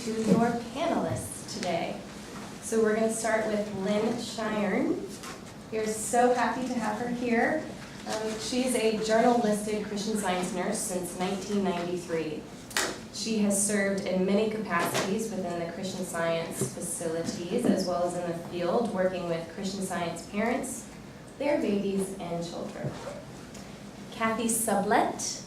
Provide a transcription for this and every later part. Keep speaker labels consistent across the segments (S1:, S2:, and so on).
S1: to your panelists today. So we're going to start with Lynn Shiren. We're so happy to have her here. She's a journal-listed Christian Science nurse since 1993. She has served in many capacities within the Christian Science facilities as well as in the field, working with Christian Science parents, their babies, and children. Kathy Sublett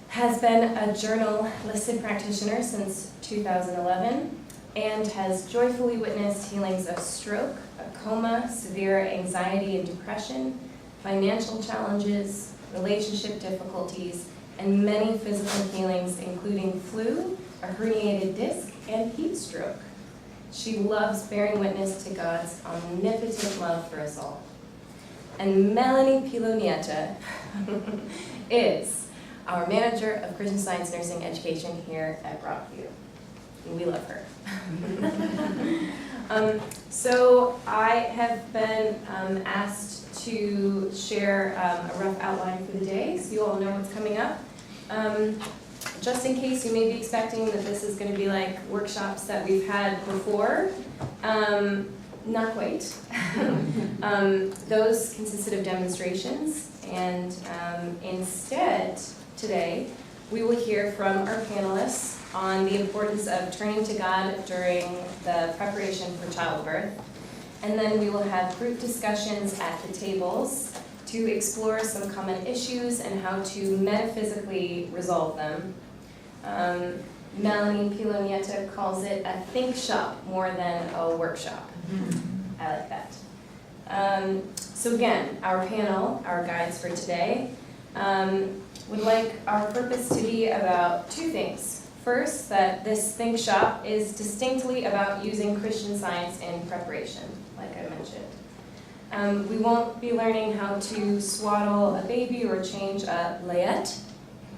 S1: has been a journal-listed practitioner since 2011 and has joyfully witnessed healings of stroke, a coma, severe anxiety and depression, financial challenges, relationship difficulties, and many physical healings, including flu, a herniated disc, and heat stroke. She loves bearing witness to God's omnipotent love for us all. And Melanie Pilonieta is our manager of Christian Science Nursing Education here at Broadview. We love her. So I have been asked to share a rough outline for the day, so you all know what's coming up. Just in case you may be expecting that this is going to be like workshops that we've had before, not quite. Those consisted of demonstrations, and instead, today, we will hear from our panelists on the importance of turning to God during the preparation for childbirth. And then we will have group discussions at the tables to explore some common issues and how to metaphysically resolve them. Melanie Pilonieta calls it a think shop more than a workshop. I like that. So again, our panel, our guides for today, would like our purpose to be about two things. First, that this think shop is distinctly about using Christian Science in preparation, like I mentioned. We won't be learning how to swaddle a baby or change a layette.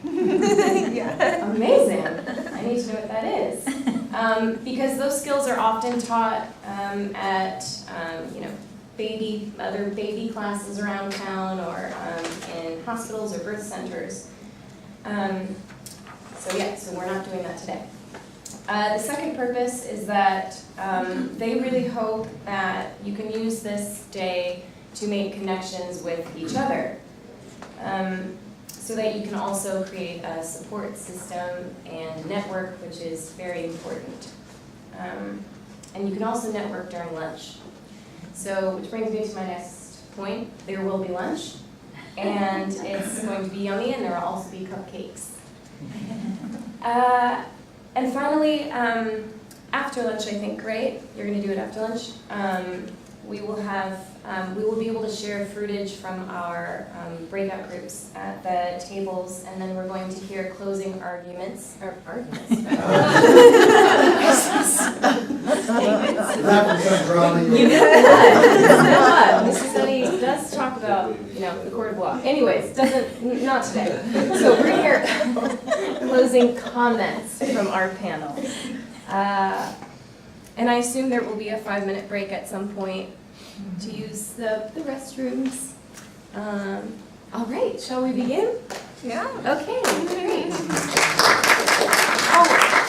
S1: Yeah. Amazing. I need to know what that is. Because those skills are often taught at other baby classes around town or in hospitals or birth centers. So we're not doing that today. The second purpose is that they really hope that you can use this day to make connections with each other, so that you can also create a support system and network, which is very important. And you can also network during lunch. So, which brings me to my next point. There will be lunch, and it's going to be yummy, and there will also be cupcakes. And finally, after lunch, I think, right? You're going to do it after lunch. We will be able to share fruitage from our breakout groups at the tables, and then we're going to hear closing arguments. Mrs. Eddy does talk about, the court of law. Anyways, not today. So we're going to hear closing comments from our panel. And I assume there will be a 5-minute break at some point to use the restrooms. All right, shall we begin?
S2: Yeah.
S1: Okay, great. Oh,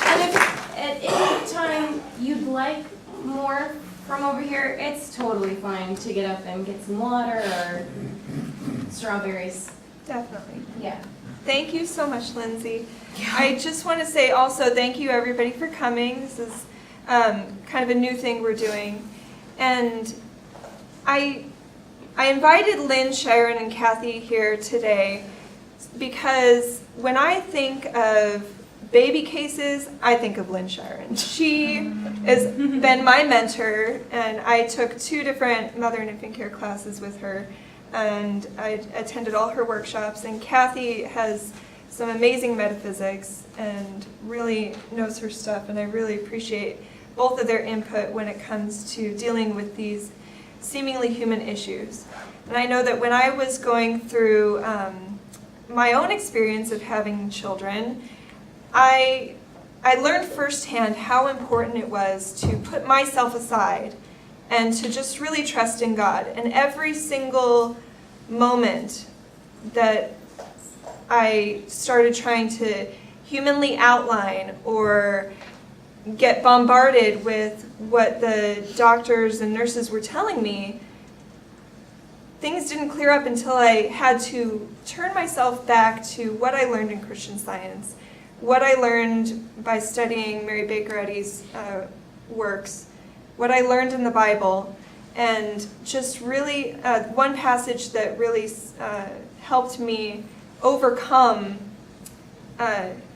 S1: and if at any time you'd like more from over here, it's totally fine to get up and get some water or strawberries.
S2: Definitely.
S1: Yeah.
S2: Thank you so much, Lindsay. Yeah. I just want to say also thank you everybody for coming. This is kind of a new thing we're doing. And I invited Lynn Shiren and Kathy here today because when I think of baby cases, I think of Lynn Shiren. She has been my mentor, and I took 2 different mother and infant care classes with her, and I attended all her workshops, and Kathy has some amazing metaphysics and really knows her stuff, and I really appreciate both of their input when it comes to dealing with these seemingly human issues. And I know that when I was going through my own experience of having children, I learned firsthand how important it was to put myself aside and to just really trust in God. And every single moment that I started trying to humanly outline or get bombarded with what the doctors and nurses were telling me, things didn't clear up until I had to turn myself back to what I learned in Christian Science, what I learned by studying Mary Baker Eddy's works, what I learned in the Bible, and just really one passage that really helped me overcome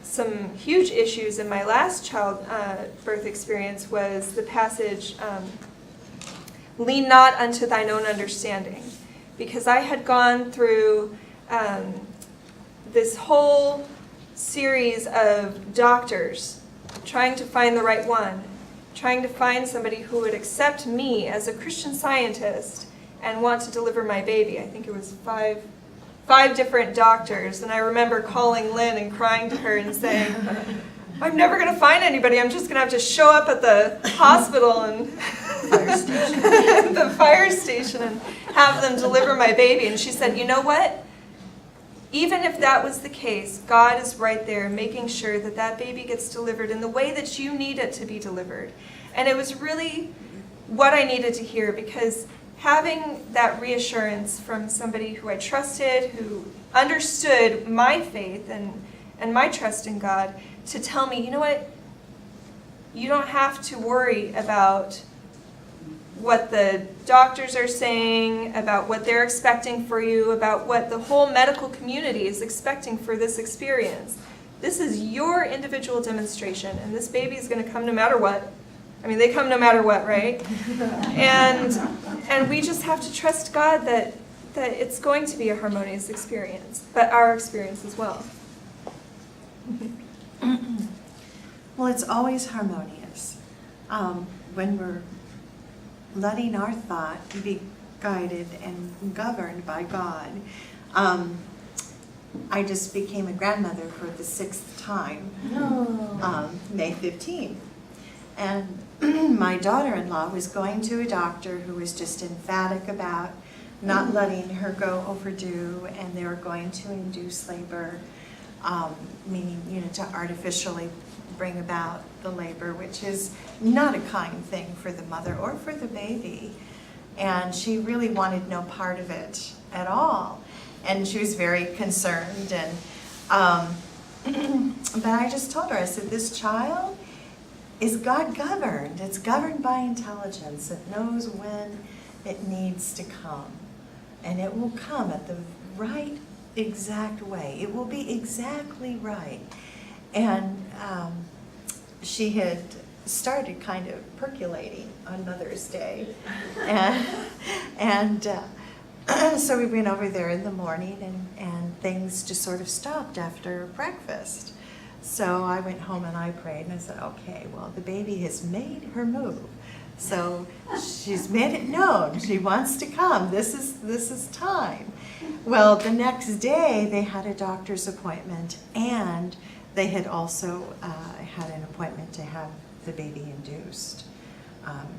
S2: some huge issues in my last birth experience was the passage, lean not unto thine own understanding. Because I had gone through this whole series of doctors trying to find the right one, trying to find somebody who would accept me as a Christian Scientist and want to deliver my baby. I think it was five different doctors, and I remember calling Lynn and crying to her and saying, I'm never going to find anybody. I'm just going to have to show up at the hospital and the fire station and have them deliver my baby. And she said, you know what? Even if that was the case, God is right there making sure that that baby gets delivered in the way that you need it to be delivered. And it was really what I needed to hear, because having that reassurance from somebody who I trusted, who understood my faith and my trust in God, to tell me, you know what, you don't have to worry about what the doctors are saying, about what they're expecting for you, about what the whole medical community is expecting for this experience. This is your individual demonstration, and this baby is going to come no matter what. I mean, they come no matter what, right? And we just have to trust God that it's going to be a harmonious experience, but our experience as well.
S3: Well, it's always harmonious when we're letting our thought be guided and governed by God. I just became a grandmother for the 6th time, May 15th. And my daughter-in-law was going to a doctor who was just emphatic about not letting her go overdue, and they were going to induce labor, meaning, to artificially bring about the labor, which is not a kind thing for the mother or for the baby. And she really wanted no part of it at all. And she was very concerned. And but I just told her, I said, this child is God governed. It's governed by intelligence. It knows when it needs to come. And it will come at the right exact way. It will be exactly right. And she had started kind of percolating on Mother's Day. And so we went over there in the morning, and things just sort of stopped after breakfast. So I went home and I prayed, and I said, okay, well, the baby has made her move. So she's made it known. She wants to come. This is time. Well, the next day they had a doctor's appointment, and they had also had an appointment to have the baby induced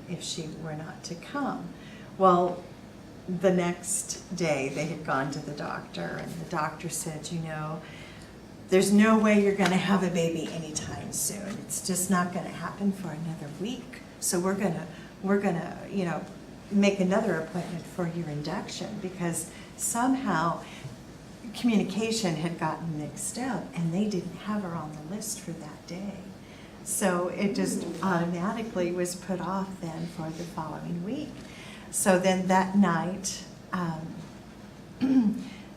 S3: if she were not to come. Well, the next day they had gone to the doctor, and the doctor said, there's no way you're going to have a baby anytime soon. It's just not going to happen for another week. So we're gonna make another appointment for your induction, because somehow communication had gotten mixed up and they didn't have her on the list for that day. So it just automatically was put off then for the following week. So then that night,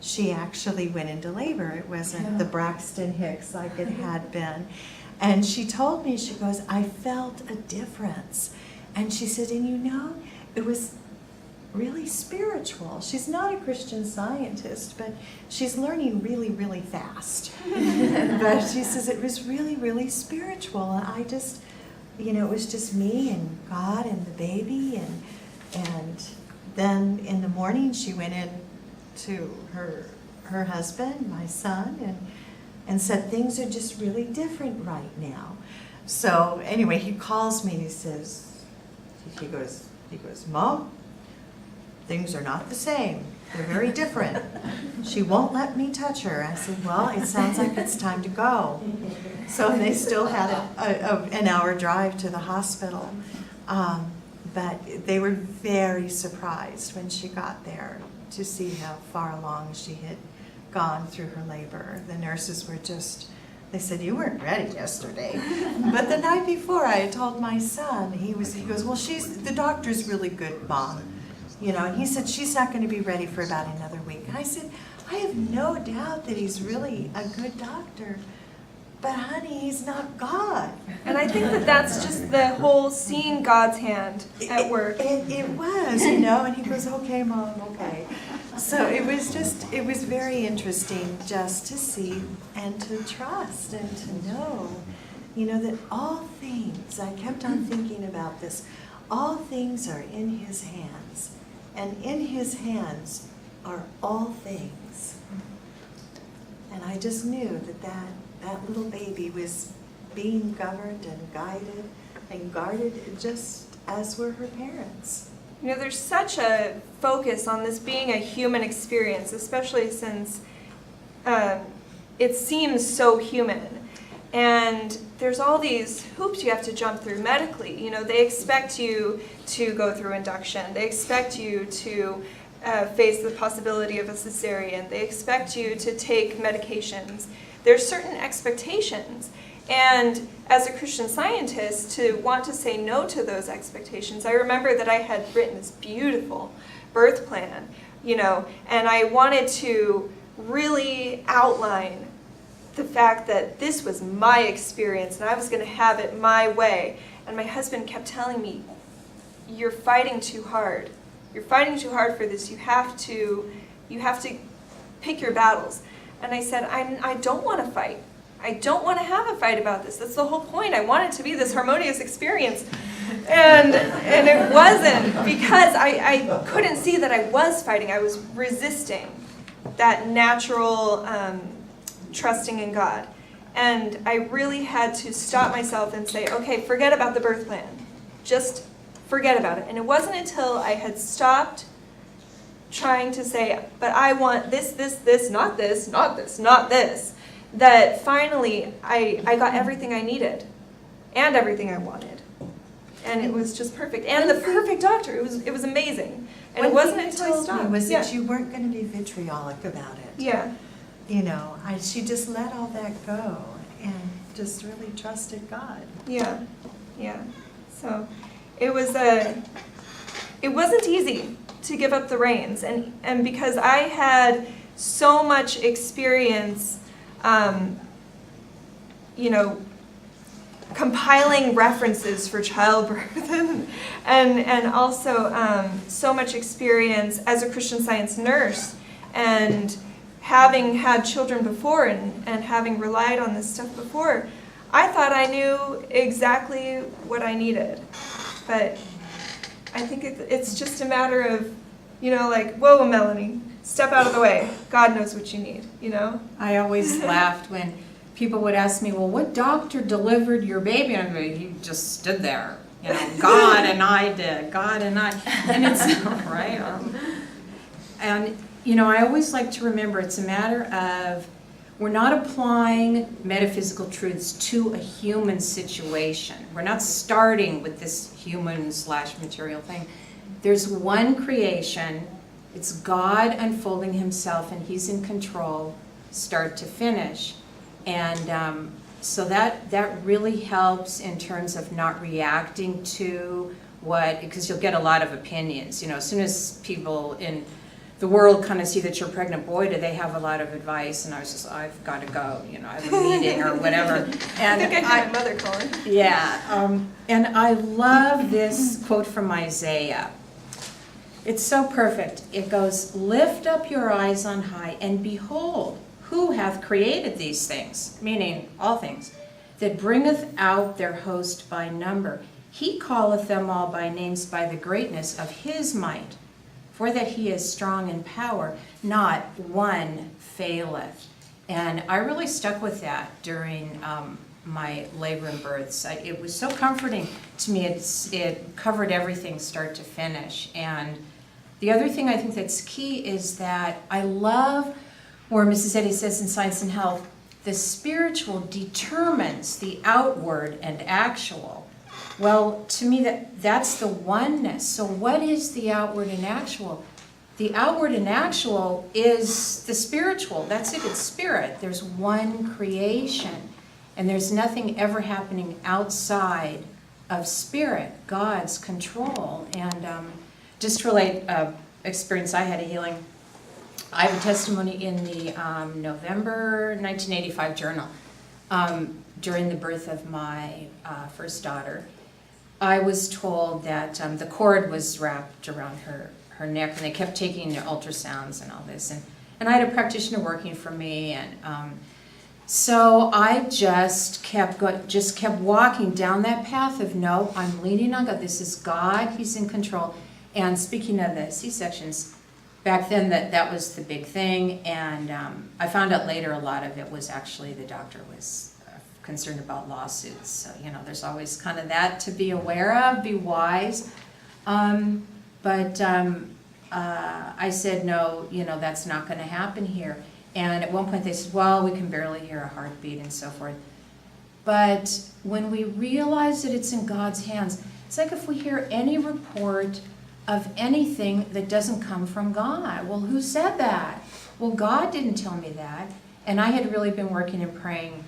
S3: she actually went into labor. It wasn't the Braxton Hicks like it had been. And she told me, she goes, I felt a difference. And she said, and it was really spiritual. She's not a Christian Scientist, but she's learning really, really fast. But she says it was really, really spiritual. And I just, it was just me and God and the baby. And then in the morning she went in to her husband, my son, and said things are just really different right now. So anyway, he calls me and he goes, Mom, things are not the same. They're very different. She won't let me touch her. I said, well, it sounds like it's time to go. So they still had an hour drive to the hospital. But they were very surprised when she got there to see how far along she had gone through her labor. The nurses were just, they said, you weren't ready yesterday. But the night before, I had told my son, he goes, well, the doctor's really good, Mom. You know, and he said, she's not going to be ready for about another week. And I said, I have no doubt that he's really a good doctor. But honey, he's not God.
S2: And I think that that's just the whole seeing God's hand at work.
S3: It was, you know, and he goes, okay, Mom, okay. So it was very interesting just to see and to trust and to know, you know, that all things, I kept on thinking about this, all things are in his hands. And in his hands are all things. And I just knew that little baby was being governed and guided and guarded just as were her parents.
S2: You know, there's such a focus on this being a human experience, especially since it seems so human. And there's all these hoops you have to jump through medically. You know, they expect you to go through induction. They expect you to face the possibility of a cesarean. They expect you to take medications. There's certain expectations. And as a Christian Scientist, to want to say no to those expectations, I remember that I had written this beautiful birth plan, you know, and I wanted to really outline the fact that this was my experience and I was going to have it my way. And my husband kept telling me, you're fighting too hard. You're fighting too hard for this. You have to pick your battles. And I said, I don't want to fight. I don't want to have a fight about this. That's the whole point. I want it to be this harmonious experience. And it wasn't, because I couldn't see that I was fighting. I was resisting that natural trusting in God. And I really had to stop myself and say, okay, forget about the birth plan. Just forget about it. And it wasn't until I had stopped trying to say, but I want this, not this, not this, not this, that finally I got everything I needed and everything I wanted. And it was just perfect. And the perfect doctor. It was amazing. And it wasn't until I stopped.
S3: Was that you weren't going to be vitriolic about it.
S2: Yeah.
S3: You know, she just let all that go and just really trusted God.
S2: Yeah. Yeah. So it wasn't easy to give up the reins. And because I had so much experience, you know, compiling references for childbirth and also so much experience as a Christian Science nurse and having had children before and having relied on this stuff before, I thought I knew exactly what I needed. But I think it's just a matter of, you know, like, whoa, Melanie, step out of the way. God knows what you need, you know?
S4: I always laughed when people would ask me, well, what doctor delivered your baby? And I'd go, you just stood there. You know, God and I did. God and I. And it's, right? And, you know, I always like to remember it's a matter of we're not applying metaphysical truths to a human situation. We're not starting with this human/material thing. There's one creation. It's God unfolding himself, and he's in control, start to finish. And so that really helps in terms of not reacting to because you'll get a lot of opinions. You know, as soon as people in the world kind of see that you're pregnant, boy, do they have a lot of advice. And I was just, I've got to go, you know, I have a meeting or whatever. And
S2: I think I heard my mother calling.
S4: Yeah, and I love this quote from Isaiah. It's so perfect. It goes, lift up your eyes on high and behold, who hath created these things, meaning all things, that bringeth out their host by number. He calleth them all by names by the greatness of his might, for that he is strong in power, not one faileth. And I really stuck with that during my labor and births. It was so comforting to me. It covered everything start to finish. And The other thing I think that's key is that I love where Mrs. Eddy says in Science and Health, the spiritual determines the outward and actual. Well, to me, that's the oneness. So what is the outward and actual? The outward and actual is the spiritual. That's it, it's spirit. There's one creation, and there's nothing ever happening outside of spirit, God's control. And just to relate experience I had a healing, I have a testimony in the November 1985 journal. During the birth of my first daughter, I was told that the cord was wrapped around her neck, and they kept taking the ultrasounds and all this. And I had a practitioner working for me, and so I just kept walking down that path of, no, I'm leaning on God. This is God. He's in control. And speaking of the C-sections, back then that was the big thing, and I found out later a lot of it was actually the doctor was concerned about lawsuits. So, there's always kind of that to be aware of, be wise. But I said, no, that's not going to happen here. And at one point they said, well, we can barely hear a heartbeat and so forth. But when we realize that it's in God's hands, it's like if we hear any report of anything that doesn't come from God. Well, who said that? Well, God didn't tell me that. And I had really been working and praying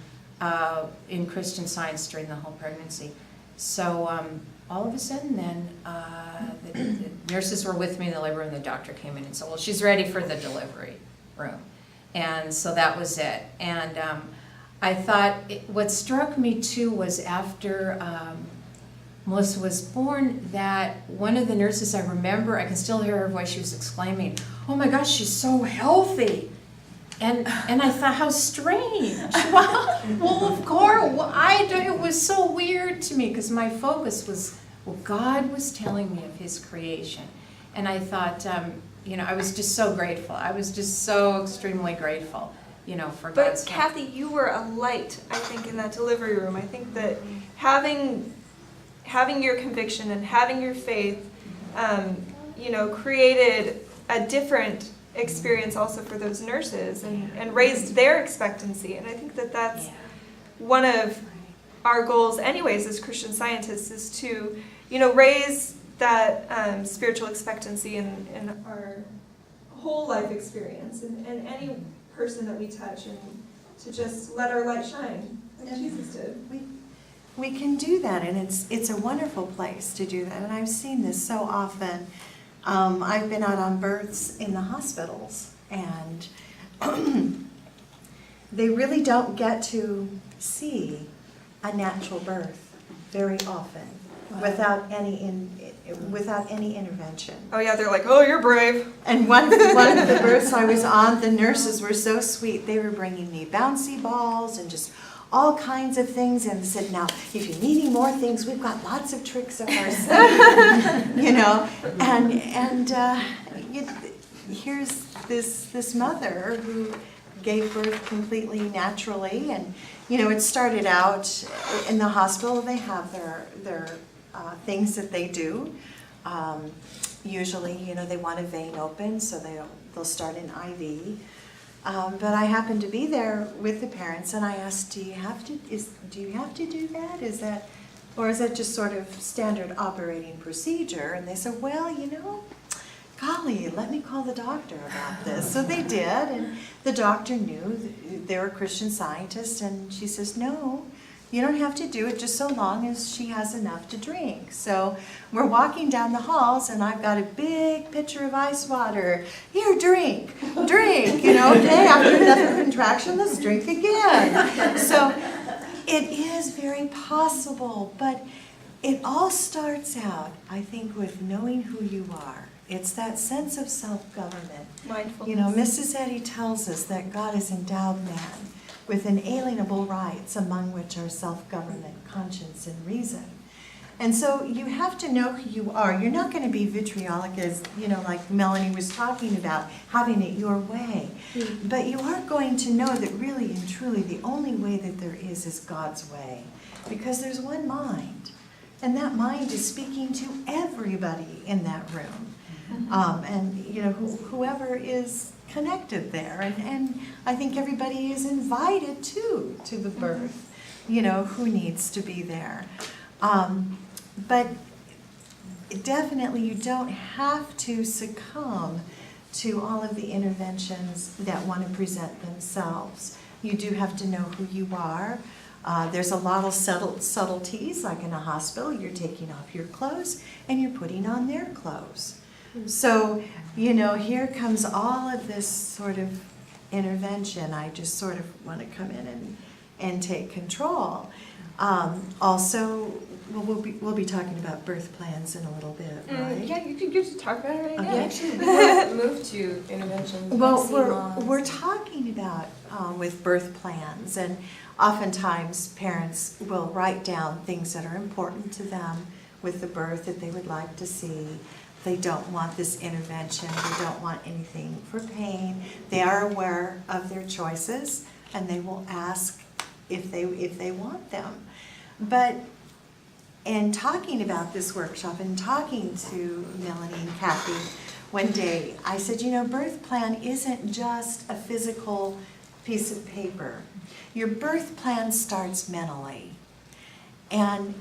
S4: in Christian Science during the whole pregnancy. So all of a sudden then, the nurses were with me in the labor room, and the doctor came in and said, well, she's ready for the delivery room. And so that was it. And I thought, what struck me too was after Melissa was born, that one of the nurses, I remember, I can still hear her voice, she was exclaiming, oh my gosh, she's so healthy. And I thought, how strange. Well, of course, it was so weird to me, because my focus was, well, God was telling me of His creation. And I thought, I was just so grateful. I was just so extremely grateful, for God's
S2: But Kathy, you were a light, I think, in that delivery room. I think that having your conviction and having your faith, created a different experience also for those nurses and raised their expectancy. And I think that that's one of our goals anyways as Christian Scientists, is to, raise that spiritual expectancy in our whole life experience and any person that we touch, and to just let our light shine like Jesus did.
S3: We can do that, and it's a wonderful place to do that. And I've seen this so often. I've been out on births in the hospitals, and they really don't get to see a natural birth very often without any intervention.
S2: Oh yeah, they're like, oh, you're brave.
S3: And one of the births I was on, the nurses were so sweet. They were bringing me bouncy balls and just all kinds of things, and said, now, if you need any more things, we've got lots of tricks up our sleeve, here's this mother who gave birth completely naturally, and, it started out in the hospital. They have their things that they do. Usually, they want a vein open, so they'll start an IV. But I happened to be there with the parents, and I asked, do you have to do that? Is that just sort of standard operating procedure? And they said, well, golly, let me call the doctor about this. So they did, and the doctor knew they were Christian Scientists, and she says, no, you don't have to do it, just so long as she has enough to drink. So we're walking down the halls, and I've got a big pitcher of ice water. Here, drink, okay, after another contraction, let's drink again. So it is very possible, but it all starts out, I think, with knowing who you are. It's that sense of self-government.
S2: Mindfulness.
S3: Mrs. Eddy tells us that God has endowed man with inalienable rights, among which are self-government, conscience, and reason. And so you have to know who you are. You're not going to be vitriolic, as, like Melanie was talking about, having it your way. But you are going to know that really and truly the only way that there is God's way. Because there's one mind. And that mind is speaking to everybody in that room. And, you know, whoever is connected there. And I think everybody is invited to the birth, you know, who needs to be there. But definitely you don't have to succumb to all of the interventions that want to present themselves. You do have to know who you are. There's a lot of subtleties, like in a hospital, you're taking off your clothes and you're putting on their clothes. So, you know, here comes all of this sort of intervention. I just sort of want to come in and take control. Also, we'll be talking about birth plans in a little bit, right?
S2: Yeah, you could get to talk about it right now.
S3: Okay.
S1: Actually, we move to interventions.
S3: Well,
S1: vaccine
S3: we're
S1: laws.
S3: talking about with birth plans, and oftentimes parents will write down things that are important to them with the birth that they would like to see. They don't want this intervention. They don't want anything for pain. They are aware of their choices, and they will ask if they want them. But in talking about this workshop and talking to Melanie and Kathy one day, I said, you know, birth plan isn't just a physical piece of paper. Your birth plan starts mentally. And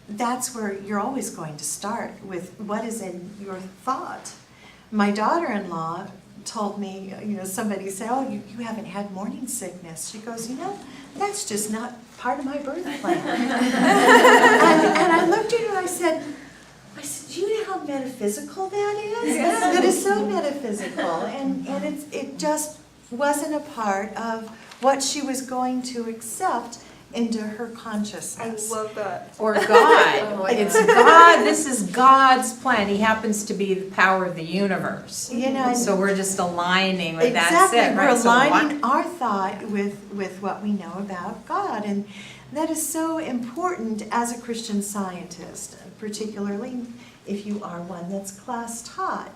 S3: that's where you're always going to start, with what is in your thought. My daughter-in-law told me, you know, somebody said, oh, you haven't had morning sickness. She goes, you know, that's just not part of my birth plan. and I looked at her and I said, do you know how metaphysical that is?
S2: Yeah.
S3: That is so metaphysical. And it just wasn't a part of what she was going to accept into her
S2: I
S3: consciousness.
S2: love that.
S4: Or God.
S1: Oh,
S4: It's God. This is God's plan. He happens to be the power of the universe.
S3: You know,
S4: So we're just aligning with
S3: exactly,
S4: that's it, right?
S3: we're
S4: So what-
S3: aligning our thought with what we know about God, and that is so important as a Christian Scientist, particularly if you are one that's class taught.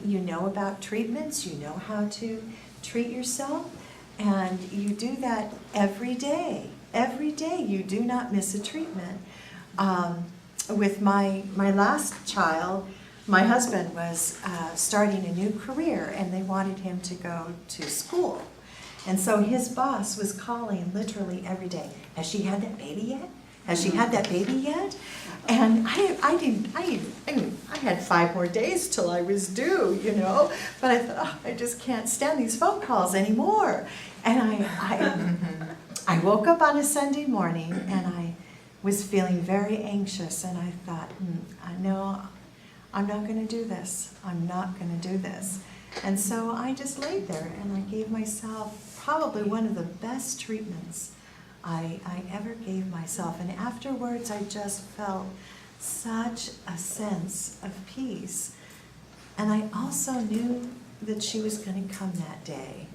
S3: You know about treatments, you know how to treat yourself, and you do that every day. Every day you do not miss a treatment. With my last child, my husband was starting a new career, and they wanted him to go to school. And so his boss was calling literally every day. Has she had that baby yet? Has she had that baby yet? And I had 5 more days till I was due, you know. But I thought, oh, I just can't stand these phone calls anymore. And I woke up on a Sunday morning and I was feeling very anxious, and I thought, I know I'm not going to do this. I'm not going to do this. And so I just laid there and I gave myself probably one of the best treatments I ever gave myself. And afterwards I just felt such a sense of peace. And I also knew that she was going to come that day.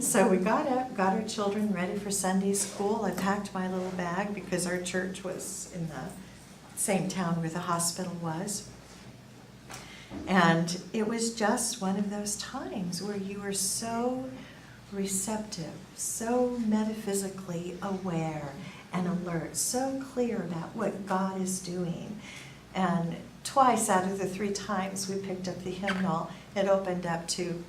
S3: So we got up, got our children ready for Sunday school. I packed my little bag because our church was in the same town where the hospital was. And it was just one of those times where you were so receptive, so metaphysically aware and alert, so clear about what God is doing. And twice out of the 3 times we picked up the hymnal, it opened up to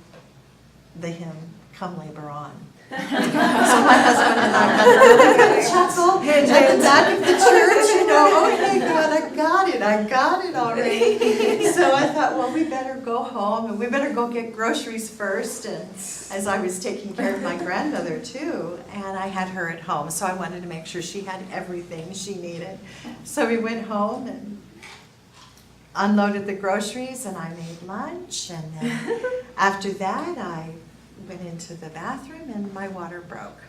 S3: the hymn, Come Labor On. So my husband and I had a really good chuckle at the back of the church, you know, oh my God, I got it already. So I thought, well, we better go home and we better go get groceries first. And as I was taking care of my grandmother too, and I had her at home, so I wanted to make sure she had everything she needed. So we went home and unloaded the groceries and I made lunch, and then after that I went into the bathroom and my water broke.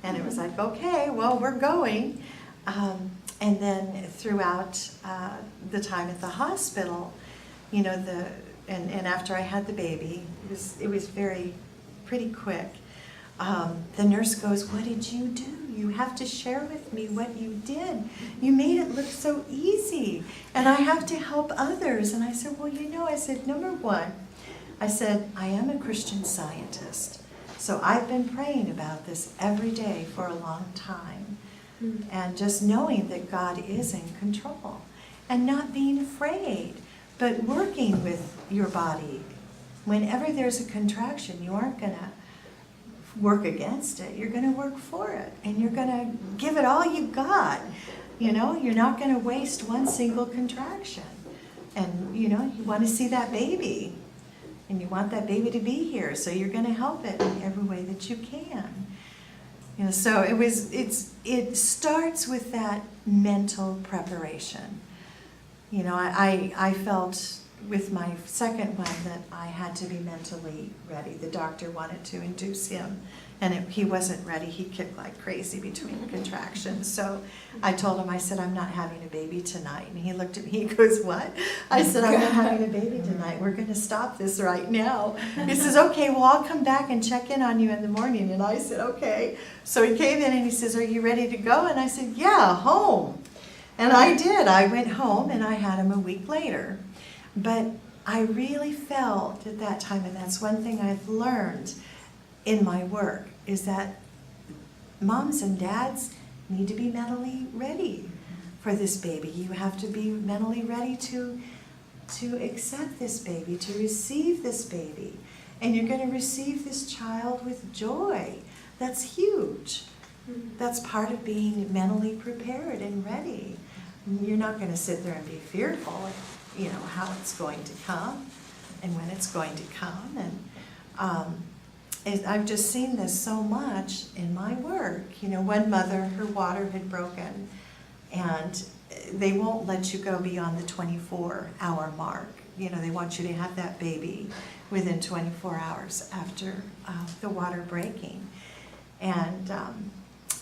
S3: And it was like, okay, well, we're going. And then throughout the time at the hospital, you know, and after I had the baby, it was pretty quick. The nurse goes, what did you do? You have to share with me what you did. You made it look so easy, and I have to help others. And I said, well, you know, I said, number one, I said, I am a Christian Scientist, so I've been praying about this every day for a long time, and just knowing that God is in control, and not being afraid, but working with your body. Whenever there's a contraction, you aren't going to work against it. You're going to work for it, and you're going to give it all you've got. You know, you're not going to waste one single contraction. And, you know, you want to see that baby, and you want that baby to be here, so you're going to help it in every way that you can. You know, so it starts with that mental preparation. You know, I felt with my second one that I had to be mentally ready. The doctor wanted to induce him, and he wasn't ready. He kicked like crazy between contractions. So I told him, I said, I'm not having a baby tonight. And he looked at me, he goes, what? I said, I'm not having a baby tonight. We're going to stop this right now. He says, okay, well, I'll come back and check in on you in the morning. And I said, okay. So he came in and he says, are you ready to go? And I said, yeah, home. And I did. I went home and I had him a week later. But I really felt at that time, and that's one thing I've learned in my work, is that moms and dads need to be mentally ready for this baby. You have to be mentally ready to accept this baby, to receive this baby. And you're going to receive this child with joy. That's huge. That's part of being mentally prepared and ready. You're not going to sit there and be fearful, you know, how it's going to come and when it's going to come. And I've just seen this so much in my work. You know, one mother, her water had broken, and they won't let you go beyond the 24-hour mark. You know, they want you to have that baby within 24 hours after the water breaking. And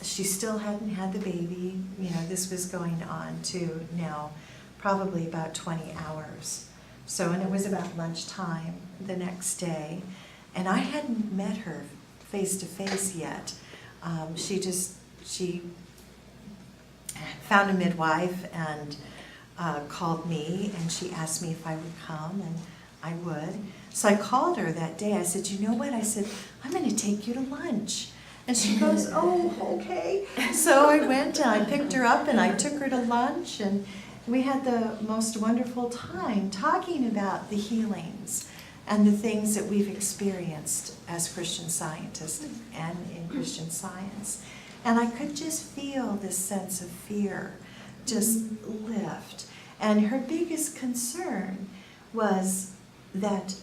S3: she still hadn't had the baby. You know, this was going on to now probably about 20 hours. So, and it was about lunchtime the next day, and I hadn't met her face to face yet. She found a midwife and called me, and she asked me if I would come, and I would. So I called her that day. I said, you know what? I said, I'm going to take you to lunch. And she goes, oh, okay. So I went and I picked her up and I took her to lunch, and we had the most wonderful time talking about the healings and the things that we've experienced as Christian scientists and in Christian Science. And I could just feel this sense of fear just lift. And her biggest concern was that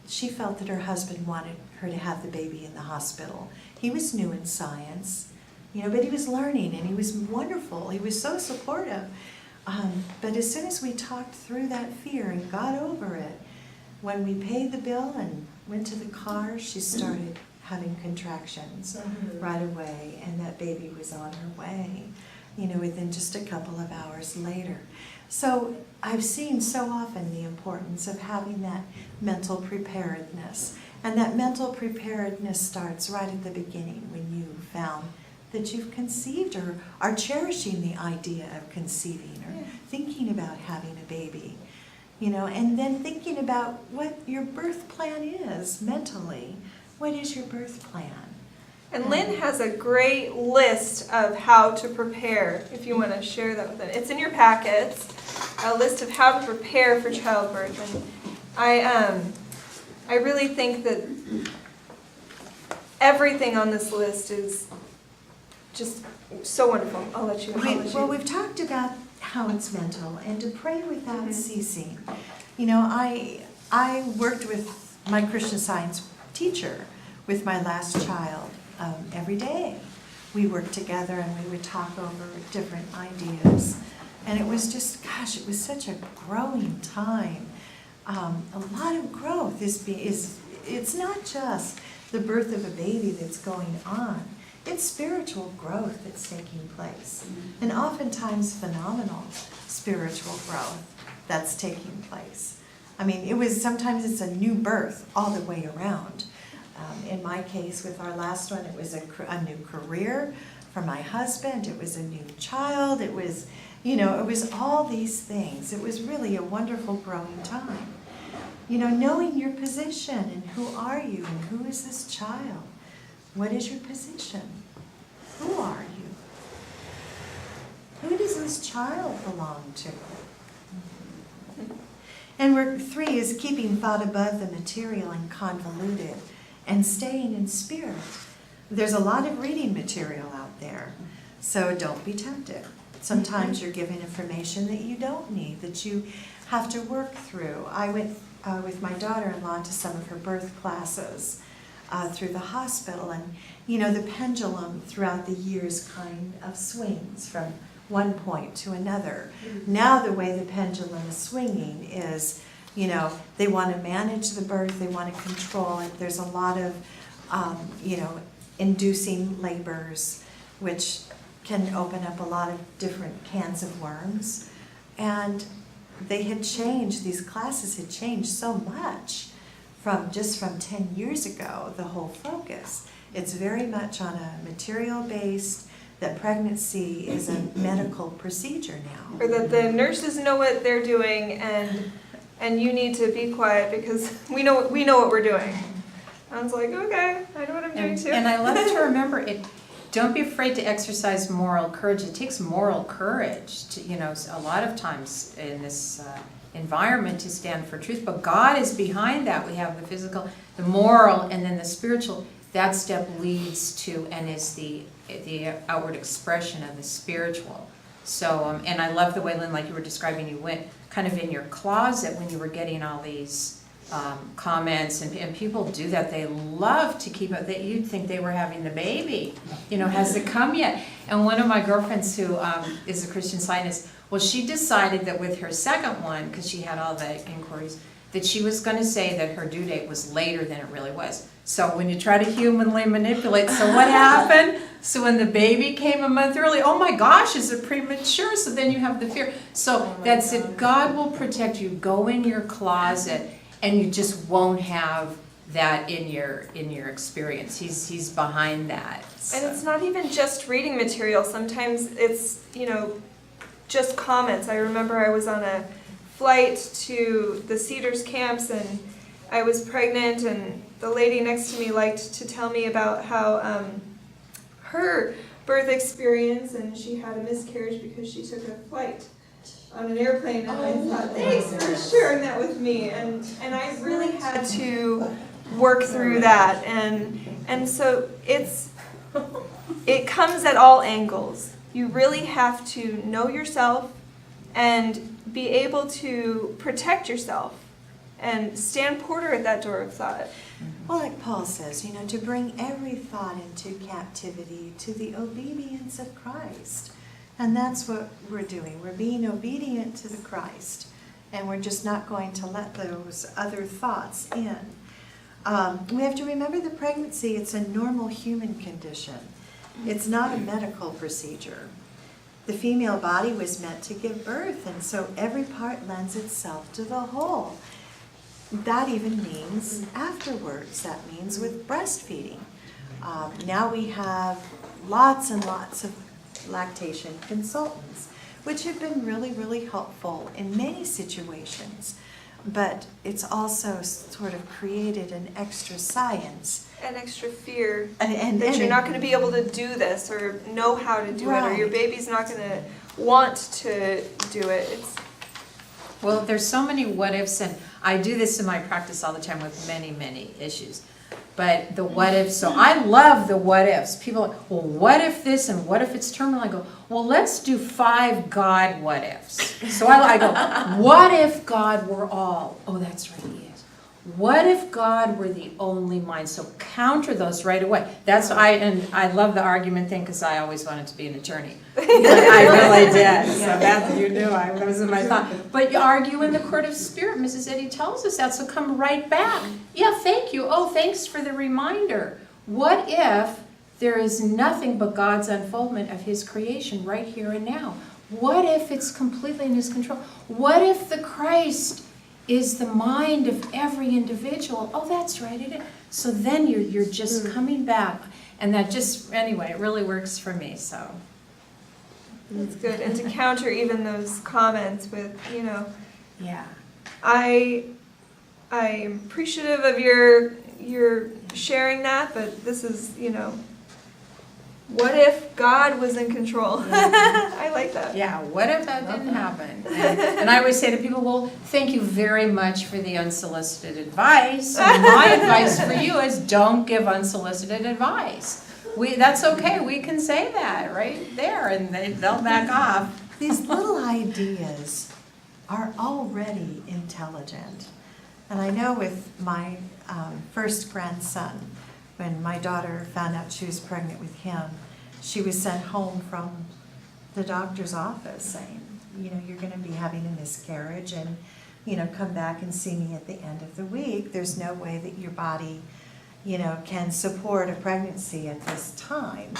S3: she felt that her husband wanted her to have the baby in the hospital. He was new in science, you know, but he was learning, and he was wonderful. He was so supportive. But as soon as we talked through that fear and got over it, when we paid the bill and went to the car, she started having contractions right away, and that baby was on her way, you know, within just a couple of hours later. So I've seen so often the importance of having that mental preparedness. And that mental preparedness starts right at the beginning when you found that you've conceived or are cherishing the idea of conceiving or thinking about having a baby. You know, and then thinking about what your birth plan is mentally. What is your birth plan?
S2: And Lynn has a great list of how to prepare, if you want to share that with it. It's in your packets, a list of how to prepare for childbirth. And I really think that everything on this list is just so wonderful. I'll let you.
S3: Well, we've talked about how it's mental and to pray without ceasing. You know, I worked with my Christian Science teacher with my last child every day. We worked together and we would talk over different ideas. And it was just, gosh, it was such a growing time. A lot of growth it's not just the birth of a baby that's going on. It's spiritual growth that's taking place. And oftentimes phenomenal spiritual growth that's taking place. I mean, sometimes it's a new birth all the way around. In my case, with our last one, it was a new career for my husband. It was a new child. It was, you know, it was all these things. It was really a wonderful growing time. You know, knowing your position and who are you and who is this child? What is your position? Who are you? Who does this child belong to? And work 3 is keeping thought above the material and convoluted and staying in spirit. There's a lot of reading material out there, so don't be tempted. Sometimes you're given information that you don't need, that you have to work through. I went with my daughter-in-law to some of her birth classes through the hospital, and the pendulum throughout the years kind of swings from one point to another. Now the way the pendulum is swinging is, they want to manage the birth, they want to control it. There's a lot of, inducing labors, which can open up a lot of different cans of worms. And they had changed, these classes had changed so much from 10 years ago, the whole focus. It's very much on a material-based, that pregnancy is a medical procedure now.
S2: Or that the nurses know what they're doing, and you need to be quiet because we know what we're doing. I was like, okay, I know what I'm doing too.
S4: And I love to remember it. Don't be afraid to exercise moral courage. It takes moral courage to, a lot of times in this environment to stand for truth. But God is behind that. We have the physical, the moral, and then the spiritual. That step leads to and is the outward expression of the spiritual. So, and I love the way, Lynn, like you were describing, you went kind of in your closet when you were getting all these comments, and people do that. They love to keep up. You'd think they were having the baby. Has it come yet? And one of my girlfriends who is a Christian Scientist, well, she decided that with her second one, because she had all the inquiries, that she was going to say that her due date was later than it really was. So when you try to humanly manipulate, so what happened? So when the baby came a month early, oh my gosh, is it premature? So then you have the fear. So that's it. God will protect you. Go in your closet, and you just won't have that in your experience. He's behind that. So.
S2: And it's not even just reading material. Sometimes it's, just comments. I remember I was on a flight to the Cedars camps, and I was pregnant, and the lady next to me liked to tell me about how her birth experience, and she had a miscarriage because she took a flight on an airplane, and I thought, thanks for sharing that with me, and I really had to work through that, and so it comes at all angles. You really have to know yourself and be able to protect yourself and stand porter at that door of thought.
S3: Well, like Paul says, to bring every thought into captivity to the obedience of Christ. And that's what we're doing. We're being obedient to the Christ. And we're just not going to let those other thoughts in. We have to remember that pregnancy, it's a normal human condition. It's not a medical procedure. The female body was meant to give birth, and so every part lends itself to the whole. That even means afterwards. That means with breastfeeding. Now we have lots and lots of lactation consultants, which have been really, really helpful in many situations. But it's also sort of created an extra science.
S2: An extra fear
S3: And
S2: that you're not going to be able to do this or know how to do it, or your baby's not going to want to do it.
S4: Well, there's so many what ifs, and I do this in my practice all the time with many, many issues. But the what ifs, so I love the what ifs. People are like, well, what if this and what if it's terminal? I go, well, let's do 5 God what ifs. So I go, what if God were all? Oh, that's right, he is. What if God were the only mind? So counter those right away. That's I love the argument thing because I always wanted to be an attorney. I really did. So that you knew that was in my thought. But you argue in the court of spirit. Mrs. Eddy tells us that. So come right back. Yeah, thank you. Oh, thanks for the reminder. What if there is nothing but God's unfoldment of His creation right here and now? What if it's completely in His control? What if the Christ is the mind of every individual? Oh, that's right, it is. So then you're just coming back. And that just, anyway, it really works for me, so.
S2: That's good. And to counter even those comments with,
S4: Yeah.
S2: I'm appreciative of your sharing that, but this is, what if God was in control? I like that.
S4: Yeah, what if that didn't happen? And I always say to people, well, thank you very much for the unsolicited advice. And my advice for you is don't give unsolicited advice. That's okay, we can say that right there, and they'll back off.
S3: These little ideas are already intelligent. And I know with my first grandson, when my daughter found out she was pregnant with him, she was sent home from the doctor's office saying, you know, you're going to be having a miscarriage and, you know, come back and see me at the end of the week. There's no way that your body, you know, can support a pregnancy at this time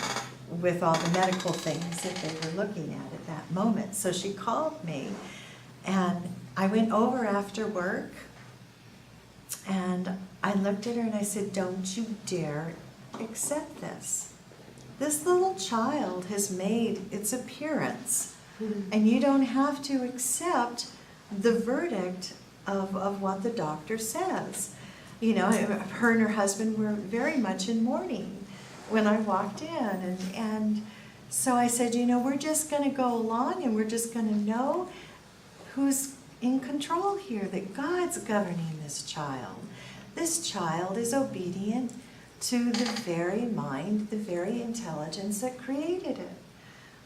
S3: with all the medical things that they were looking at that moment. So she called me, and I went over after work, and I looked at her and I said, don't you dare accept this. This little child has made its appearance, and you don't have to accept the verdict of what the doctor says. You know, her and her husband were very much in mourning when I walked in, and so I said, you know, we're just going to go along and we're just going to know who's in control here, that God's governing this child. This child is obedient to the very mind, the very intelligence that created it.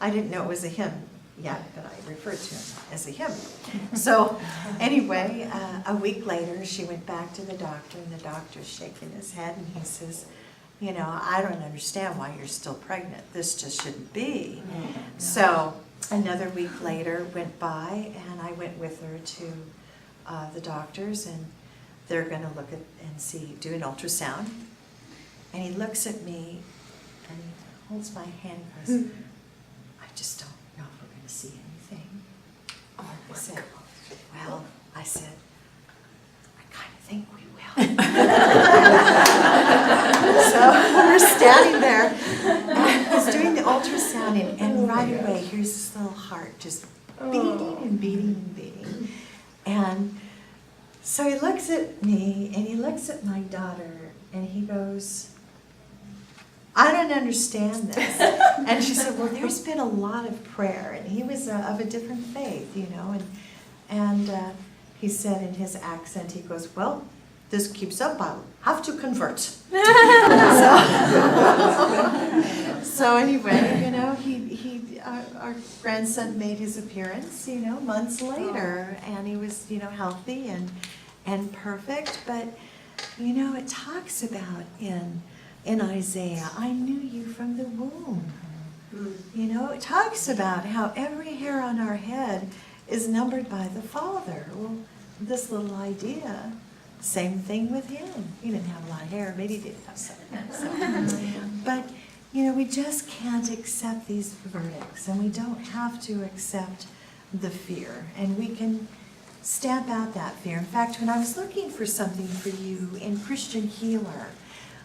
S3: I didn't know it was a him yet, but I referred to him as a him. So anyway, a week later, she went back to the doctor, and the doctor's shaking his head, and he says, you know, I don't understand why you're still pregnant. This just shouldn't be. So another week later went by, and I went with her to the doctors, and they're going to look at and see, do an ultrasound. And he looks at me, and he holds my hand and goes, I just don't know if we're going to see anything. I said, well, I said, I kind of think we will. So we're standing there, and he's doing the ultrasound, and right away, here's this little heart just beating and beating and beating. And so he looks at me, and he looks at my daughter, and he goes, I don't understand this. And she said, well, there's been a lot of prayer, and he was of a different faith, you know, and he said in his accent, he goes, well, this keeps up, I'll have to convert. So anyway, you know, our grandson made his appearance, you know, months later, and he was, you know, healthy and perfect. But, you know, it talks about in Isaiah, I knew you from the womb. You know, it talks about how every hair on our head is numbered by the Father. Well, this little idea, same thing with him. He didn't have a lot of hair, maybe he did have some. But, you know, we just can't accept these verdicts, and we don't have to accept the fear, and we can stamp out that fear. In fact, when I was looking for something for you in Christian Healer,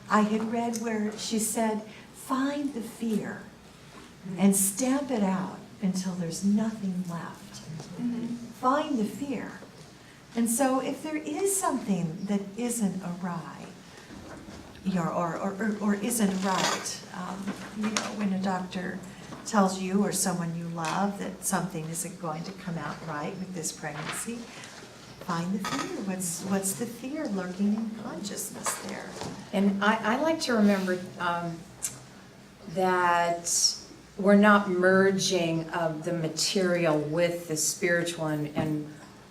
S3: I had read where she said, find the fear and stamp it out until there's nothing left. Find the fear. And so if there is something that isn't awry, or isn't right, you know, when a doctor tells you or someone you love that something isn't going to come out right with this pregnancy, find the fear. What's the fear lurking in consciousness there?
S4: And I like to remember that we're not merging the material with the spiritual, and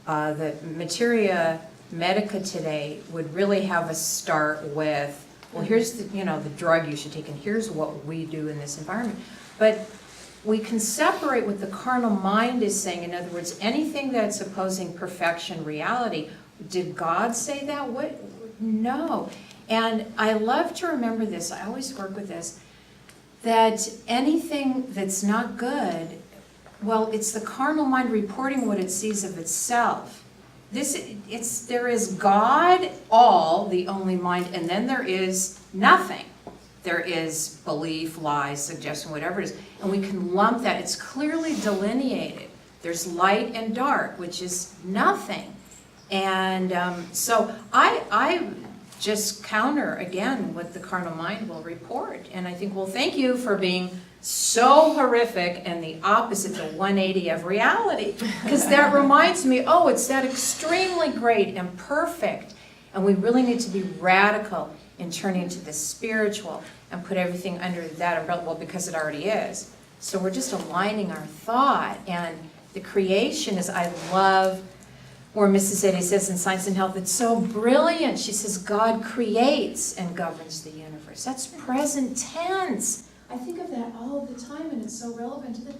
S4: the materia medica today would really have us start with, well, here's the, you know, the drug you should take, and here's what we do in this environment. But we can separate what the carnal mind is saying. In other words, anything that's opposing perfection, reality. Did God say that? What? No. And I love to remember this. I always work with this. That anything that's not good, well, it's the carnal mind reporting what it sees of itself. There is God, all, the only mind, and then there is nothing. There is belief, lies, suggestion, whatever it is, and we can lump that. It's clearly delineated. There's light and dark, which is nothing. And so I just counter again what the carnal mind will report. And I think, well, thank you for being so horrific and the opposite, the 180 of reality. Because that reminds me, oh, it's that extremely great and perfect. And we really need to be radical in turning to the spiritual and put everything under that umbrella, well, because it already is. So we're just aligning our thought. And the creation is, I love where Mrs. Eddy says in Science and Health, it's so brilliant. She says, God creates and governs the universe. That's present tense. I think of that all the time, and it's so relevant to that.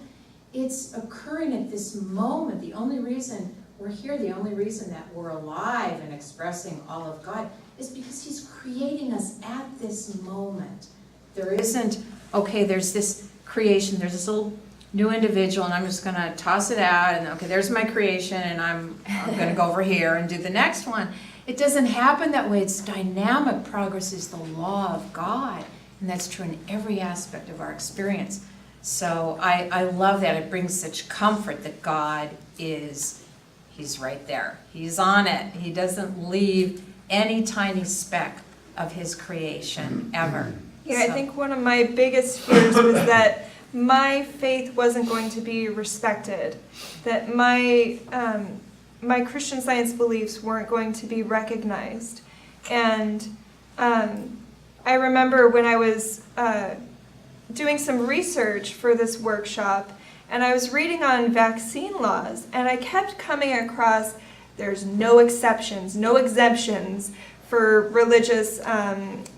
S4: It's occurring at this moment. The only reason we're here, the only reason that we're alive and expressing all of God is because He's creating us at this moment. There isn't, okay, there's this creation, there's this little new individual, and I'm just going to toss it out, and okay, there's my creation, and I'm going to go over here and do the next one. It doesn't happen that way. It's dynamic. Progress is the law of God, and that's true in every aspect of our experience. So I love that. It brings such comfort that God is, He's right there. He's on it. He doesn't leave any tiny speck of His creation, ever.
S2: Yeah, I think one of my biggest fears was that my faith wasn't going to be respected, that my Christian Science beliefs weren't going to be recognized. And I remember when I was doing some research for this workshop, and I was reading on vaccine laws, and I kept coming across there's no exceptions, no exemptions for religious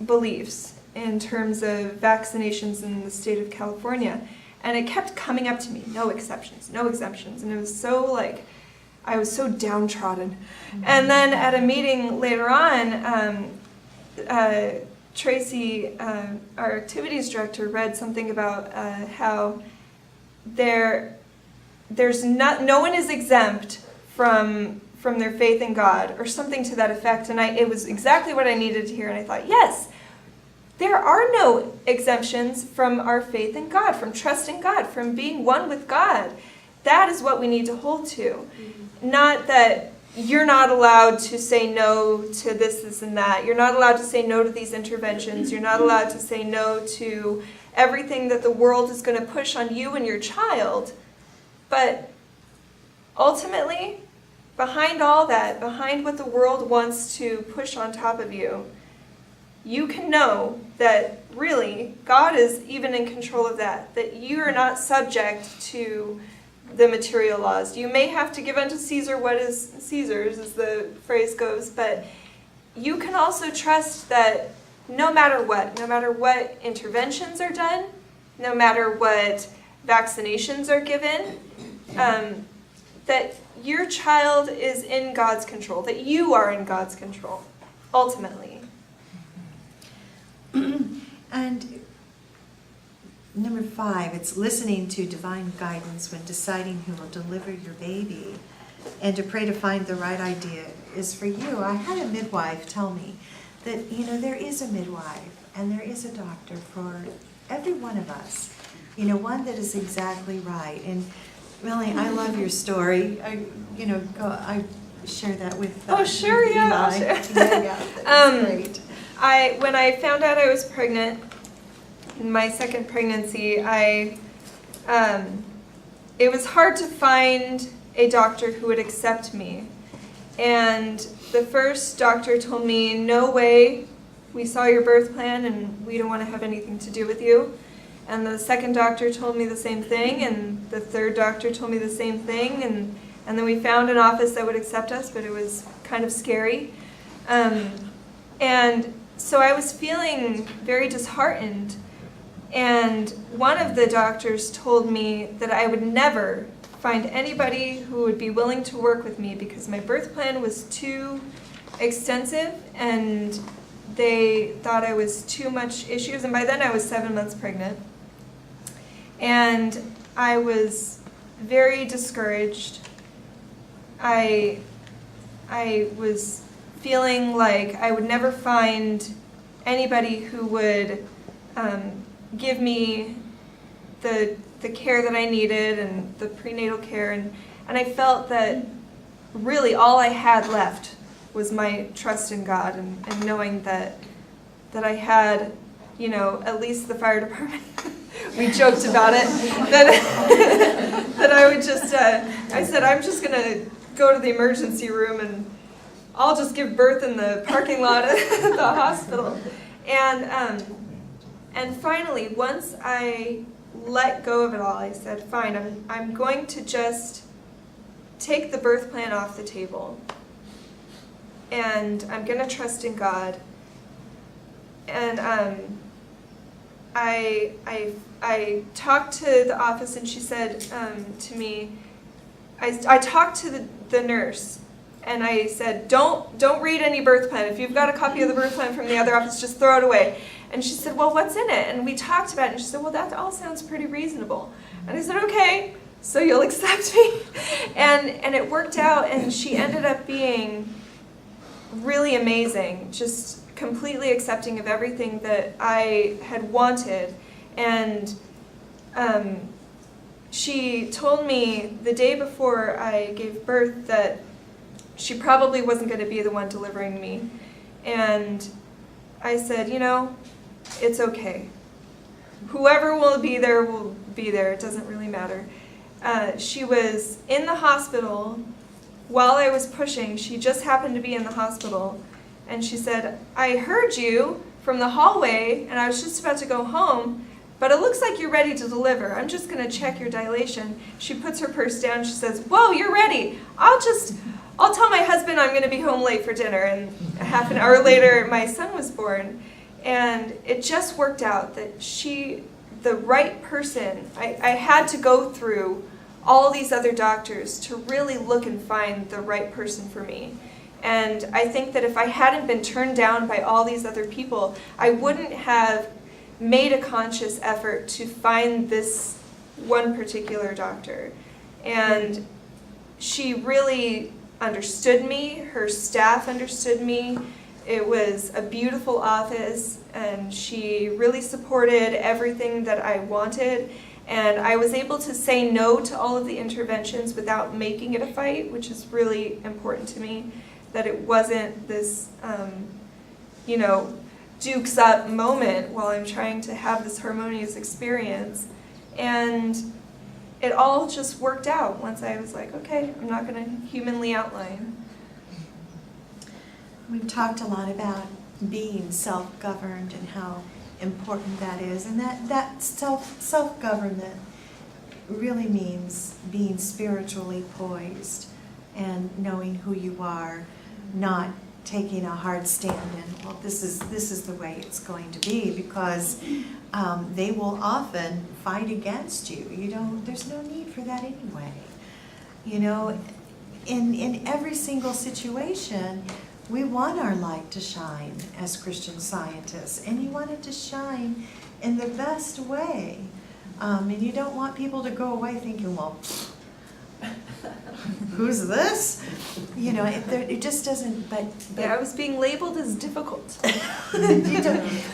S2: beliefs in terms of vaccinations in the state of California. And it kept coming up to me, no exceptions, no exemptions. And it was so like, I was so downtrodden. And then at a meeting later on, Tracy, our activities director, read something about how no one is exempt from their faith in God, or something to that effect. And it was exactly what I needed to hear. And I thought, yes, there are no exemptions from our faith in God, from trusting God, from being one with God. That is what we need to hold to. Mm-hmm. Not that you're not allowed to say no to this, and that. You're not allowed to say no to these interventions. You're not allowed to say no to everything that the world is going to push on you and your child. But ultimately, behind all that, behind what the world wants to push on top of you, you can know that really God is even in control of that you are not subject to the material laws. You may have to give unto Caesar what is Caesar's, as the phrase goes, but you can also trust that no matter what interventions are done, no matter what vaccinations are given, that your child is in God's control, that you are in God's control, ultimately.
S3: And number 5, it's listening to divine guidance when deciding who will deliver your baby, and to pray to find the right idea is for you. I had a midwife tell me that, there is a midwife and there is a doctor for every one of us, one that is exactly right. And Melanie, I love your story. I share that with
S2: oh, sure, yeah.
S3: Yeah, that's great.
S2: When I found out I was pregnant, in my second pregnancy, it was hard to find a doctor who would accept me. And the first doctor told me, no way, we saw your birth plan and we don't want to have anything to do with you. And the second doctor told me the same thing, and the third doctor told me the same thing, and then we found an office that would accept us, but it was kind of scary. And so I was feeling very disheartened, and one of the doctors told me that I would never find anybody who would be willing to work with me because my birth plan was too extensive, and they thought I was too much issues, and by then I was 7 months pregnant. And I was very discouraged. I was feeling like I would never find anybody who would give me the care that I needed and the prenatal care, and I felt that really all I had left was my trust in God and knowing that I had, you know, at least the fire department. We joked about it, that I would just, I said, I'm just going to go to the emergency room and I'll just give birth in the parking lot at the hospital. And finally, once I let go of it all, I said, fine, I'm going to just take the birth plan off the table. And I'm going to trust in God. And I talked to the office, and she said to me, I talked to the nurse, and I said, don't read any birth plan. If you've got a copy of the birth plan from the other office, just throw it away. And she said, well, what's in it? And we talked about it, and she said, well, that all sounds pretty reasonable. And I said, okay, so you'll accept me? And it worked out, and she ended up being really amazing, just completely accepting of everything that I had wanted. And she told me the day before I gave birth that she probably wasn't going to be the one delivering me. And I said, you know, it's okay. Whoever will be there, it doesn't really matter. She was in the hospital while I was pushing. She just happened to be in the hospital. And she said, I heard you from the hallway, and I was just about to go home, but it looks like you're ready to deliver. I'm just going to check your dilation. She puts her purse down. She says, whoa, you're ready. I'll tell my husband I'm going to be home late for dinner. And half an hour later, my son was born. And it just worked out that the right person, I had to go through all these other doctors to really look and find the right person for me. And I think that if I hadn't been turned down by all these other people, I wouldn't have made a conscious effort to find this one particular doctor. And she really understood me, her staff understood me. It was a beautiful office, and she really supported everything that I wanted. And I was able to say no to all of the interventions without making it a fight, which is really important to me. That it wasn't this, you know, dukes up moment while I'm trying to have this harmonious experience. And it all just worked out once I was like, okay, I'm not going to humanly outline.
S3: We've talked a lot about being self-governed and how important that is, and that self-government really means being spiritually poised and knowing who you are, not taking a hard stand and, well, this is the way it's going to be, because they will often fight against you. There's no need for that anyway. You know, in every single situation, we want our light to shine as Christian Scientists, and you want it to shine in the best way. And you don't want people to go away thinking, well, who's this? You know, it just doesn't, but
S2: Yeah, I was being labeled as difficult.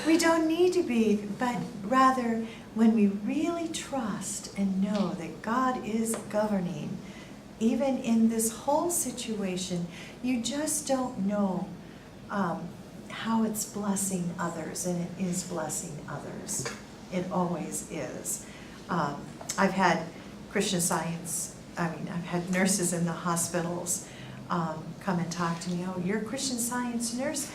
S3: we don't need to be, but rather when we really trust and know that God is governing, even in this whole situation, you just don't know how it's blessing others, and it is blessing others. It always is. I've had I've had nurses in the hospitals come and talk to me. Oh, you're a Christian Science nurse?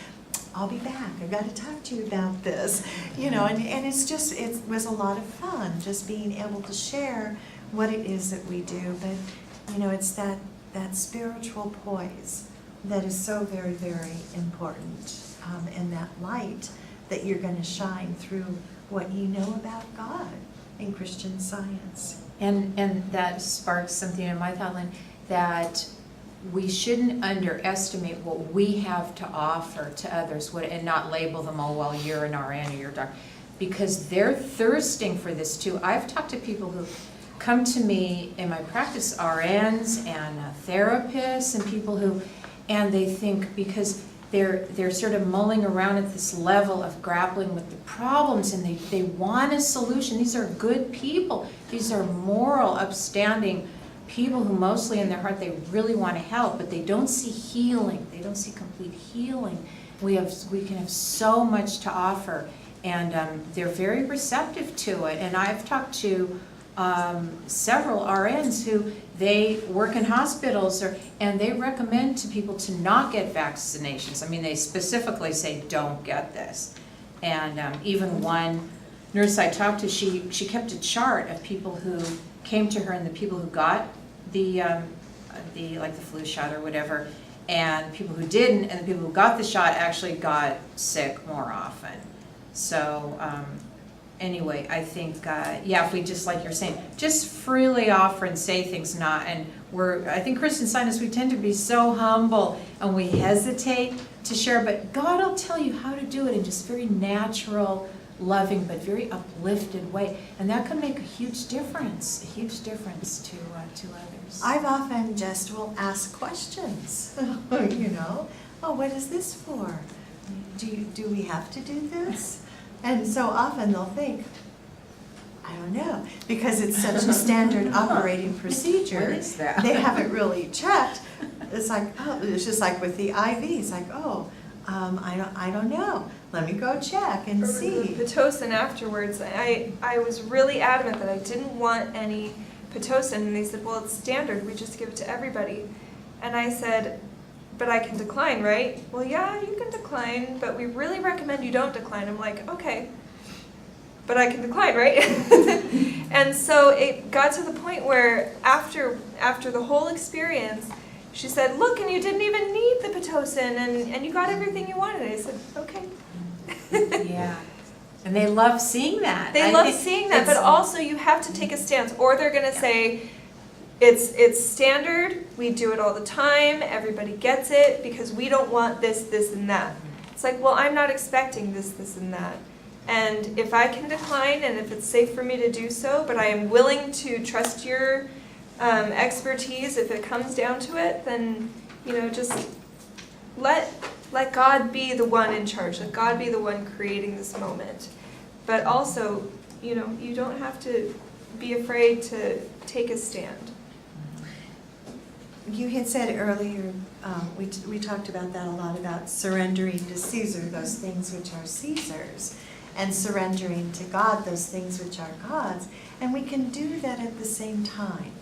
S3: I'll be back. I've got to talk to you about this. You know, and it was a lot of fun just being able to share what it is that we do. But, you know, it's that spiritual poise that is so very, very important, and that light that you're going to shine through what you know about God in Christian Science.
S4: And that sparks something in my thought line, that we shouldn't underestimate what we have to offer to others, and not label them, oh, well, you're an RN or you're a doctor, because they're thirsting for this too. I've talked to people who come to me in my practice, RNs and therapists and people who, and they think, because they're sort of mulling around at this level of grappling with the problems, and they want a solution. These are good people. These are moral, upstanding people who mostly in their heart, they really want to help, but they don't see healing. They don't see complete healing. We can have so much to offer, and they're very receptive to it. And I've talked to several RNs who they work in hospitals, and they recommend to people to not get vaccinations. I mean, they specifically say don't get this. And even one nurse I talked to, she kept a chart of people who came to her and the people who got the like the flu shot or whatever, and people who didn't, and the people who got the shot actually got sick more often. So anyway, I think yeah, if we just, like you're saying, just freely offer and say things, I think Christian Scientists, we tend to be so humble and we hesitate to share, but God will tell you how to do it in just very natural, loving, but very uplifted way, and that can make a huge difference to others.
S3: I've often just will ask questions, you know, oh, what is this for? Do we have to do this? And so often they'll think, I don't know, because it's such a standard operating procedure.
S4: What is that?
S3: They haven't really checked. It's like, oh, it's just like with the IVs, like, oh, I don't know. Let me go check and see.
S2: Pitocin afterwards, I was really adamant that I didn't want any Pitocin, and they said, well, it's standard, we just give it to everybody. And I said, but I can decline, right? Well, yeah, you can decline, but we really recommend you don't decline. I'm like, okay, but I can decline, right? And so it got to the point where after the whole experience, she said, look, and you didn't even need the Pitocin, and you got everything you wanted. I said, okay.
S4: Yeah, and they love seeing that.
S2: They love seeing that, but also you have to take a stance, or they're going to say, it's standard, we do it all the time, everybody gets it, because we don't want this, this, and that. It's like, well, I'm not expecting this, this, and that. And if I can decline, and if it's safe for me to do so, but I am willing to trust your expertise if it comes down to it, then, you know, just let God be the one in charge. Let God be the one creating this moment. But also, you know, you don't have to be afraid to take a stand.
S3: You had said earlier, we talked about that a lot, about surrendering to Caesar those things which are Caesar's, and surrendering to God those things which are God's. And we can do that at the same time.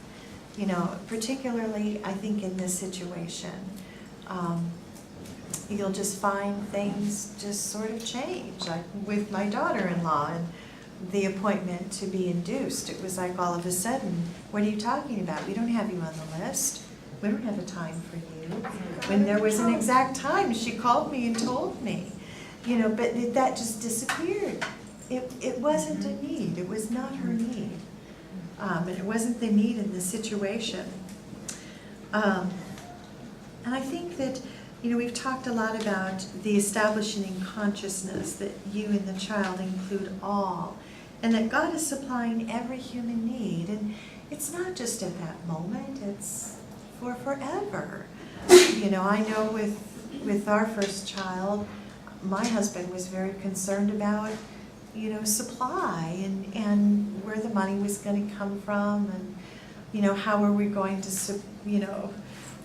S3: You know, particularly, I think, in this situation, you'll just find things just sort of change. Like with my daughter-in-law and the appointment to be induced, it was like all of a sudden, what are you talking about? We don't have you on the list. We don't have a time for you. When there was an exact time, she called me and told me. You know, but that just disappeared. It wasn't a need. It was not her need. And it wasn't the need in the situation. And I think that, you know, we've talked a lot about the establishing in consciousness that you and the child include all, and that God is supplying every human need. And it's not just at that moment, it's for forever. You know, I know with our first child, my husband was very concerned about, you know, supply and where the money was going to come from, and, you know, how are we going to, you know,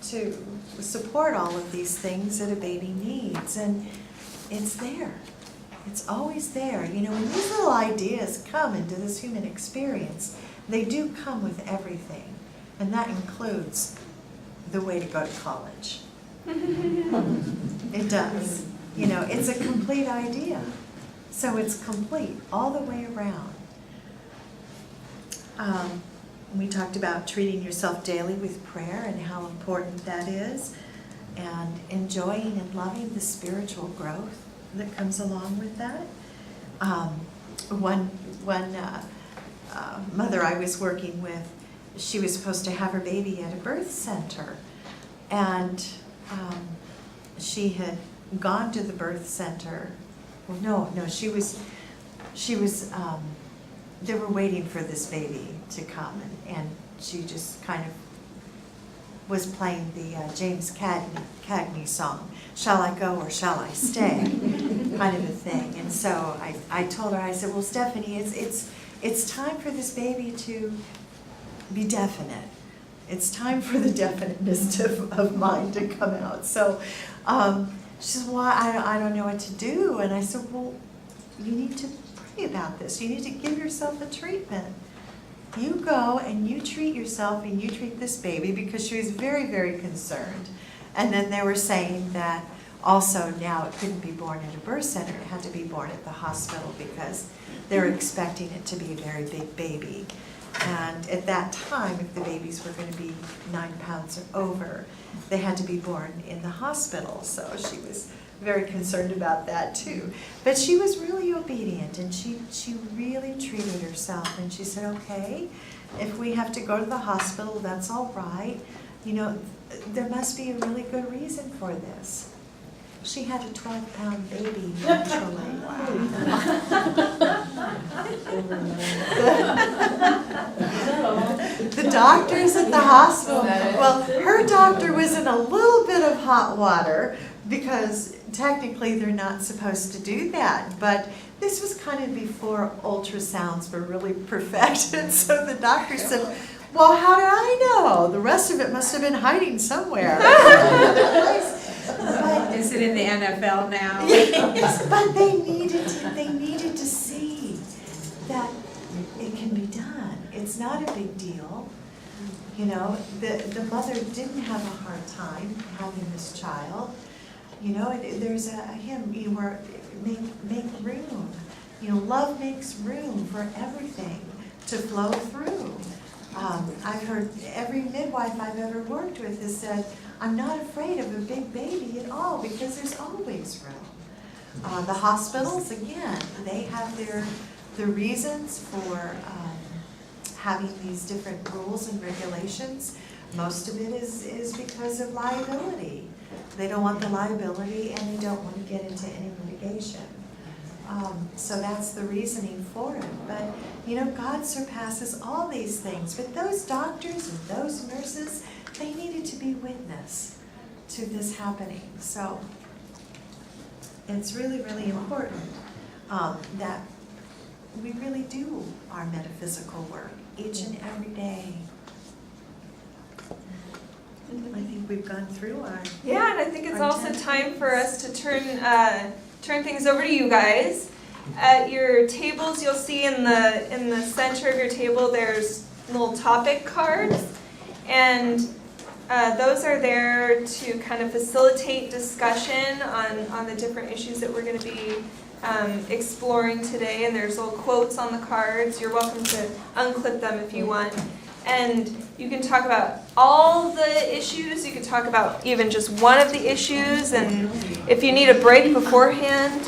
S3: to support all of these things that a baby needs. And it's there. It's always there. You know, when these little ideas come into this human experience, they do come with everything. And that includes the way to go to college. It does. You know, it's a complete idea. So it's complete all the way around. We talked about treating yourself daily with prayer and how important that is, and enjoying and loving the spiritual growth that comes along with that. One mother I was working with, she was supposed to have her baby at a birth center, and she had gone to the birth center. Well, no, she was. They were waiting for this baby to come, and she just kind of was playing the James Cagney song, "Shall I Go or Shall I Stay?" kind of a thing. And so I told her, I said, well, Stephanie, it's time for this baby to be definite. It's time for the definiteness of mind to come out. So she said, well, I don't know what to do. And I said, well, you need to pray about this. You need to give yourself a treatment. You go and you treat yourself and you treat this baby, because she was very, very concerned. And then they were saying that also now it couldn't be born at a birth center. It had to be born at the hospital because they were expecting it to be a very big baby. And at that time, if the babies were going to be 9 pounds or over, they had to be born in the hospital. So she was very concerned about that too. But she was really obedient, and she really treated herself. And she said, okay, if we have to go to the hospital, that's all right. You know, there must be a really good reason for this. She had a 12-pound baby naturally. The doctors at the hospital, well, her doctor was in a little bit of hot water because technically they're not supposed to do that. But this was kind of before ultrasounds were really perfected. So the doctor said, well, how did I know? The rest of it must have been hiding somewhere.
S4: But, is it in the NFL now?
S3: Yes, but they needed to see that it can be done. It's not a big deal. You know, the mother didn't have a hard time having this child. You know, there's a hymn, you know, make room. You know, love makes room for everything to flow through. I've heard every midwife I've ever worked with has said, I'm not afraid of a big baby at all because there's always room. The hospitals, again, they have their reasons for having these different rules and regulations. Most of it is because of liability. They don't want the liability and they don't want to get into any litigation. So that's the reasoning for it. But, you know, God surpasses all these things. But those doctors and those nurses, they needed to be witness to this happening. So it's really, really important that we really do our metaphysical work each and every day. I think we've gone through our...
S2: Yeah, and I think it's
S3: our
S2: also
S3: 10
S2: time for us to turn things over to you guys. At your tables, you'll see in the center of your table there's little topic cards, and those are there to kind of facilitate discussion on the different issues that we're going to be exploring today. And there's little quotes on the cards. You're welcome to unclip them if you want. And you can talk about all the issues. You can talk about even just one of the issues. And if you need a break beforehand,